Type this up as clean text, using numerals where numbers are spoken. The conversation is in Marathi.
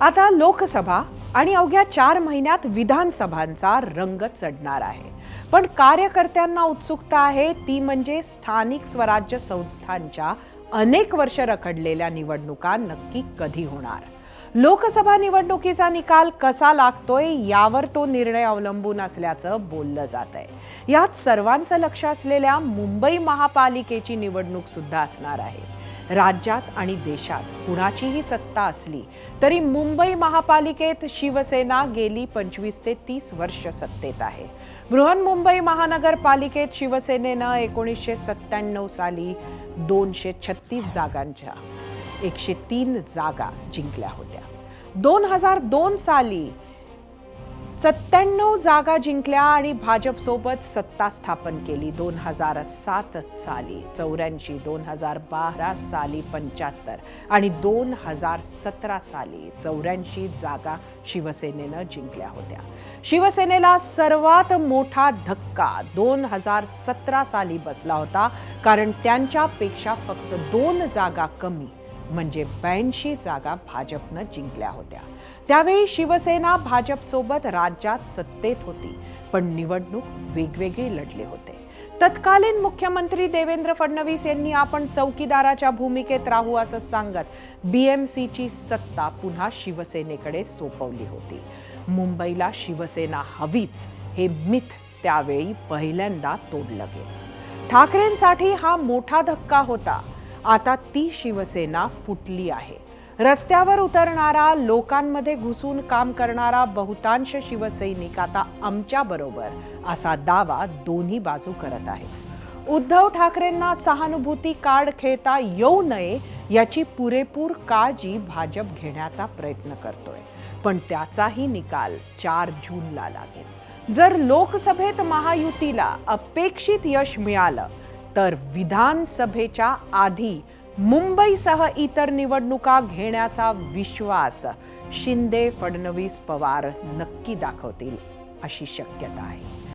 आता लोकसभा आणि अवघ्या 4 महिन्यात विधानसभांचा रंग चढणार आहे. पण कार्यकर्त्यांना उत्सुकता आहे ती म्हणजे स्थानिक स्वराज्य संस्थांच्या अनेक वर्ष रखडलेल्या निवडणुका नक्की कधी होणार. लोकसभा निवडणुकीचा निकाल कसा लागतोय यावर तो निर्णय अवलंबून असल्याचं बोललं जात आहे. यात सर्वांचं लक्ष असलेल्या मुंबई महापालिकेची निवडणूक सुद्धा असणार आहे. राज्यात आणि देशात कुणाचीही सत्ता असली तरी मुंबई महापालिकेत शिवसेना गेली 25 ते 30 वर्ष सत्तेत आहे. बृहन्मुंबई महानगरपालिकेत शिवसेनेनं 1997 साली 236 जागांच्या 103 जागा जिंकल्या होत्या. 2002 साली 97 जागा जिंकल्या आणि भाजपसोबत सत्ता स्थापन केली. 2007 साली 84, 2012 साली 75 आणि 2017 साली 84 जागा शिवसेनेनं जिंकल्या होत्या. शिवसेनेला सर्वात मोठा धक्का 2017 साली बसला होता, कारण त्यांच्यापेक्षा फक्त 2 जागा कमी म्हणजे 82 जागा भाजपनं जिंकल्या होत्या. त्यावेळी शिवसेना भाजपसोबत राज्यात सत्तेत होती, पण निवडणूक वेगवेगळी लढले होते. तत्कालीन मुख्यमंत्री देवेंद्र फडणवीस यांनी आपण चौकीदाराच्या भूमिकेत राहू असं सांगत BMCची सत्ता पुन्हा शिवसेनेकडे सोपवली होती. मुंबईला शिवसेना हवीच हे मिथ त्यावेळी पहिल्यांदा तोडलं गेलं. ठाकरेंसाठी हा मोठा धक्का होता. आता ती शिवसेना फुटली आहे. रस्त्यावर उतरणारा, लोकांमध्ये घुसून काम करणारा बहुतांश शिवसैनिक आता आमच्या बरोबर असा दावा दोन्ही बाजू करत आहेत. उद्धव ठाकरेंना सहानुभूती कार्ड खेळता येऊ नये याची पुरेपूर काळजी भाजप घेण्याचा प्रयत्न करतोय, पण त्याचाही निकाल 4 जूनला लागेल. जर लोकसभेत महायुतीला अपेक्षित यश मिळालं तर विधानसभेच्या आधी मुंबईसह इतर निवडणुका घेण्याचा विश्वास शिंदे, फडणवीस, पवार नक्की दाखवतील अशी शक्यता आहे.